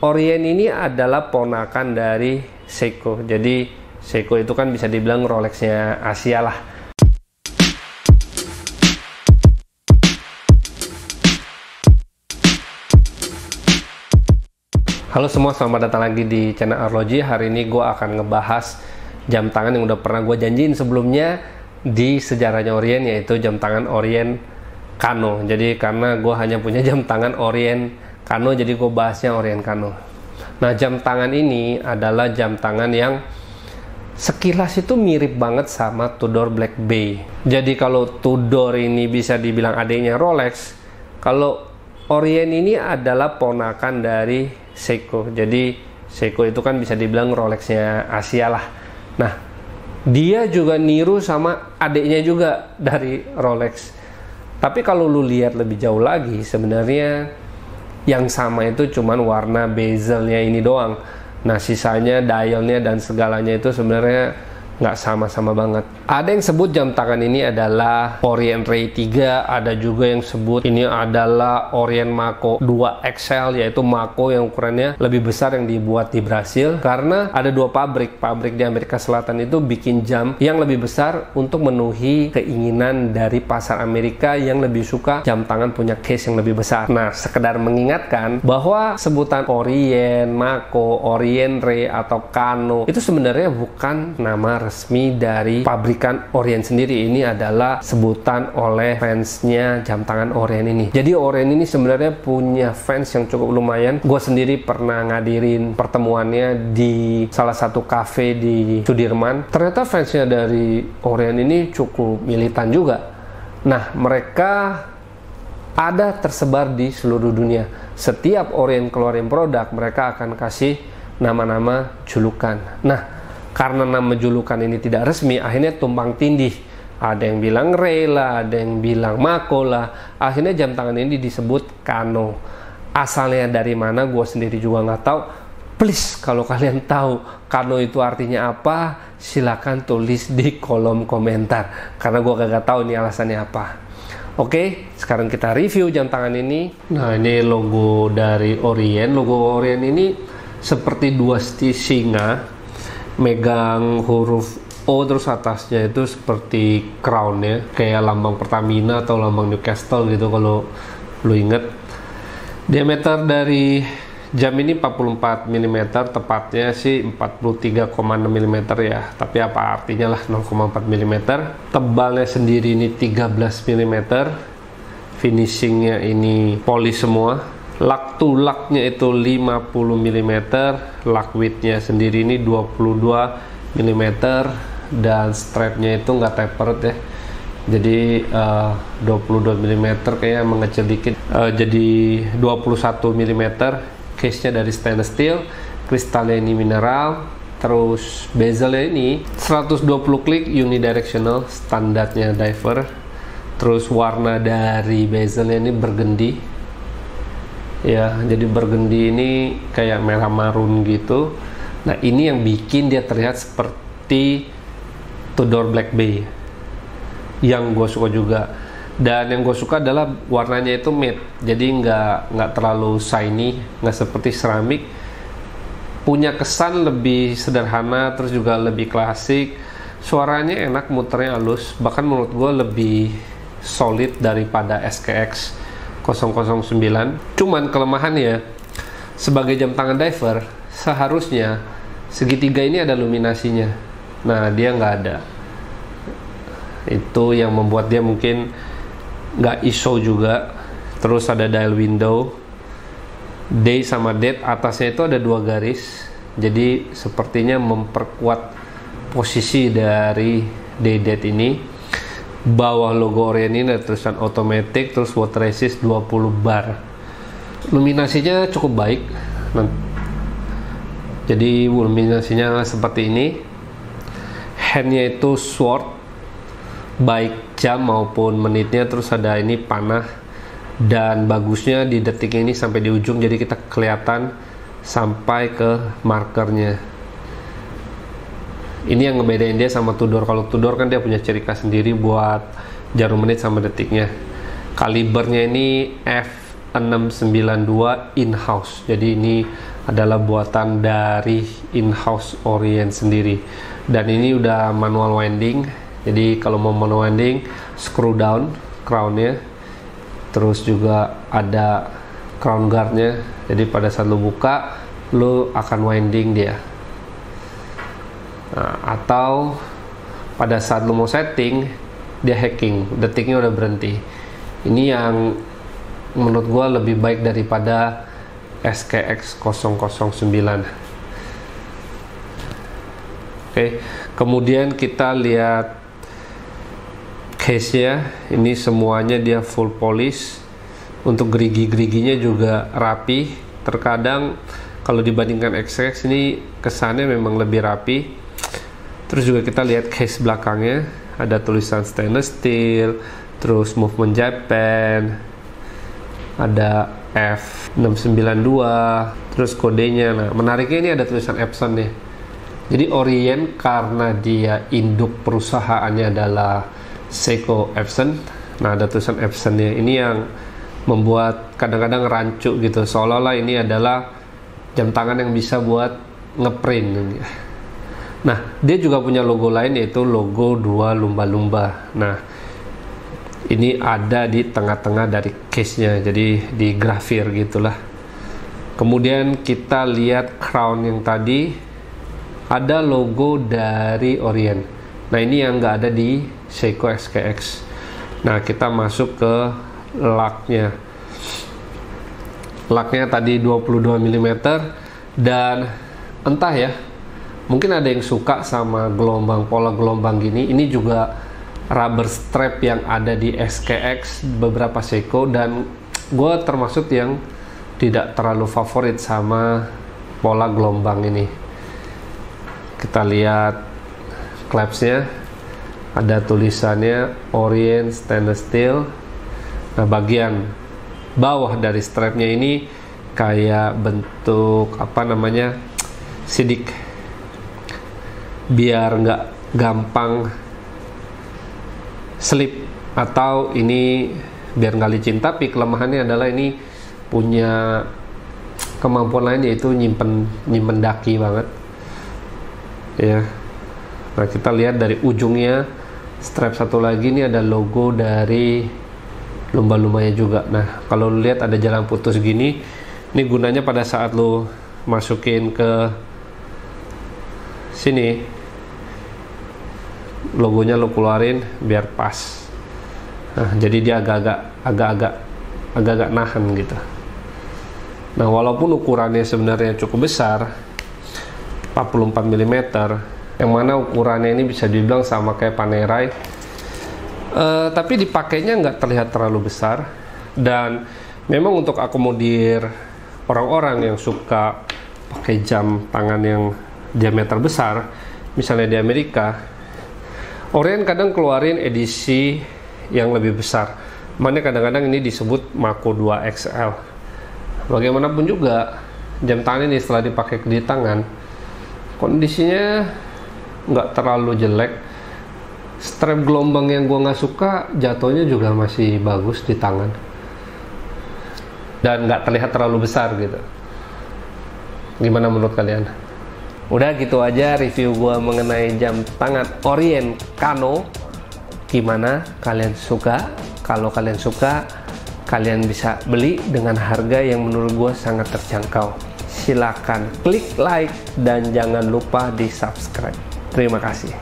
Orient ini adalah ponakan dari Seiko. Jadi Seiko itu kan bisa dibilang Rolexnya Asia lah. Halo semua, selamat datang lagi di channel Arloji. Hari ini gue akan ngebahas jam tangan yang udah pernah gue janjiin sebelumnya di sejarahnya Orient, yaitu jam tangan Orient Kano. Jadi karena gue hanya punya jam tangan Orient Kano, jadi gue bahasnya Orient Kano. Nah, jam tangan ini adalah jam tangan yang sekilas itu mirip banget sama Tudor Black Bay. Jadi kalau Tudor ini bisa dibilang adiknya Rolex, kalau Orient ini adalah ponakan dari Seiko. Jadi Seiko itu kan bisa dibilang Rolexnya Asia lah. Nah, dia juga niru sama adiknya juga dari Rolex. Tapi kalau lu lihat lebih jauh lagi, sebenarnya yang sama itu cuman warna bezelnya ini doang. Nah, sisanya dialnya dan segalanya itu sebenarnya nggak sama-sama banget. Ada yang sebut jam tangan ini adalah Orient Ray 3, ada juga yang sebut ini adalah Orient Mako 2 XL, yaitu Mako yang ukurannya lebih besar yang dibuat di Brasil, karena ada dua pabrik di Amerika Selatan itu bikin jam yang lebih besar untuk memenuhi keinginan dari pasar Amerika yang lebih suka jam tangan punya case yang lebih besar. Nah, sekedar mengingatkan bahwa sebutan Orient, Mako, Orient Ray atau Kano itu sebenarnya bukan nama resmi dari pabrikan Orient sendiri. Ini adalah sebutan oleh fansnya jam tangan Orient ini. Jadi Orient ini sebenarnya punya fans yang cukup lumayan. Gue sendiri pernah ngadirin pertemuannya di salah satu cafe di Sudirman. Ternyata fansnya dari Orient ini cukup militan juga. Nah, mereka ada tersebar di seluruh dunia. Setiap Orient keluarin produk, mereka akan kasih nama-nama julukan. Nah, karena nama julukan ini tidak resmi, akhirnya tumpang tindih. Ada yang bilang Ray lah, ada yang bilang Mako lah. Akhirnya jam tangan ini disebut Kano. Asalnya dari mana gue sendiri juga nggak tahu. Please, kalau kalian tahu Kano itu artinya apa, silakan tulis di kolom komentar. Karena gue gak tahu ini alasannya apa. Oke, sekarang kita review jam tangan ini. Nah, ini logo dari Orient. Logo Orient ini seperti dua singa megang huruf O, terus atasnya itu seperti crown ya, kayak lambang Pertamina atau lambang Newcastle gitu kalau lu inget. Diameter dari jam ini 44 mm, tepatnya sih 43,6 mm ya, tapi apa artinya lah 0,4 mm. Tebalnya sendiri ini 13 mm, finishingnya ini polish semua. Lug to lugnya itu 50 mm, lug widthnya sendiri ini 22 mm, dan strapnya itu nggak tapered ya, jadi 22 mm kayak mengecil dikit, jadi 21 mm. Case nya dari stainless steel, kristalnya ini mineral, terus bezelnya ini 120 klik unidirectional, standarnya diver. Terus warna dari bezelnya ini burgundy ya, jadi burgundy ini kayak merah marun gitu. Nah, ini yang bikin dia terlihat seperti Tudor Black Bay yang gue suka juga. Dan yang gue suka adalah warnanya itu matte, jadi nggak terlalu shiny, nggak seperti seramik, punya kesan lebih sederhana, terus juga lebih klasik. Suaranya enak, muternya halus, bahkan menurut gue lebih solid daripada SKX 009. Cuman kelemahannya, sebagai jam tangan diver seharusnya segitiga ini ada luminasinya. Nah, dia nggak ada. Itu yang membuat dia mungkin nggak ISO juga. Terus ada dial window, day sama date, atasnya itu ada dua garis, jadi sepertinya memperkuat posisi dari day date ini. Bawah logo Orient ini ada tulisan automatic, terus water resist 20 bar. Luminasinya cukup baik. Nah, jadi luminasinya seperti ini. Handnya itu sword, baik jam maupun menitnya. Terus ada ini panah, dan bagusnya di detik ini sampai di ujung, jadi kita kelihatan sampai ke markernya. Ini yang ngebedain dia sama Tudor. Kalau Tudor kan dia punya ciri khas sendiri buat jarum menit sama detiknya. Kalibernya ini F692 in-house, jadi ini adalah buatan dari in-house Orient sendiri, dan ini udah manual winding. Jadi kalau mau manual winding, screw down crownnya, terus juga ada crown guardnya. Jadi pada saat lo buka, lo akan winding dia. Nah, atau pada saat lo mau setting, dia hacking, detiknya udah berhenti. Ini yang menurut gua lebih baik daripada SKX 009. Oke, kemudian kita lihat case-nya. Ini semuanya dia full polish. Untuk gerigi-geriginya juga rapi. Terkadang kalau dibandingkan SKX ini kesannya memang lebih rapi. Terus juga kita lihat case belakangnya, ada tulisan stainless steel, terus movement Japan, ada F692, terus kodenya. Nah, menariknya ini ada tulisan Epson nih. Jadi Orient karena dia induk perusahaannya adalah Seiko Epson. Nah, ada tulisan Epsonnya. Ini yang membuat kadang-kadang rancu gitu, seolah-olah ini adalah jam tangan yang bisa buat ngeprint. Nah, dia juga punya logo lain, yaitu logo dua lumba-lumba. Nah, ini ada di tengah-tengah dari case-nya, jadi di grafir gitulah. Kemudian kita lihat crown yang tadi, ada logo dari Orient. Nah, ini yang nggak ada di Seiko SKX. Nah, kita masuk ke laknya. Laknya tadi 22 mm, dan entah ya, mungkin ada yang suka sama gelombang, pola gelombang gini. Ini juga rubber strap yang ada di SKX beberapa Seiko, dan gue termasuk yang tidak terlalu favorit sama pola gelombang ini. Kita lihat clasp-nya, ada tulisannya Orient stainless steel. Nah, bagian bawah dari strapnya ini kayak bentuk apa namanya, sidik, biar nggak gampang slip, atau ini biar nggak licin. Tapi kelemahannya adalah ini punya kemampuan lain, yaitu nyimpen daki banget ya. Nah, kita lihat dari ujungnya strap satu lagi, ini ada logo dari lumba-lumbanya juga. Nah, kalau lu lihat ada jalan putus gini, ini gunanya pada saat lu masukin ke sini, logonya lo keluarin biar pas. Nah, jadi dia agak-agak nahan gitu. Nah, walaupun ukurannya sebenarnya cukup besar, 44 mm, yang mana ukurannya ini bisa dibilang sama kayak Panerai, tapi dipakainya nggak terlihat terlalu besar. Dan memang untuk akomodir orang-orang yang suka pakai jam tangan yang diameter besar, misalnya di Amerika, Orient kadang keluarin edisi yang lebih besar, mana kadang-kadang ini disebut Mako 2 XL. Bagaimanapun juga, jam tangan ini setelah dipakai di tangan, kondisinya nggak terlalu jelek. Strap gelombang yang gua nggak suka, jatuhnya juga masih bagus di tangan, dan nggak terlihat terlalu besar gitu. Gimana menurut kalian? Udah gitu aja review gua mengenai jam tangan Orient Kano. Gimana, kalian suka? Kalau kalian suka, kalian bisa beli dengan harga yang menurut gua sangat terjangkau. Silakan klik like dan jangan lupa di subscribe. Terima kasih.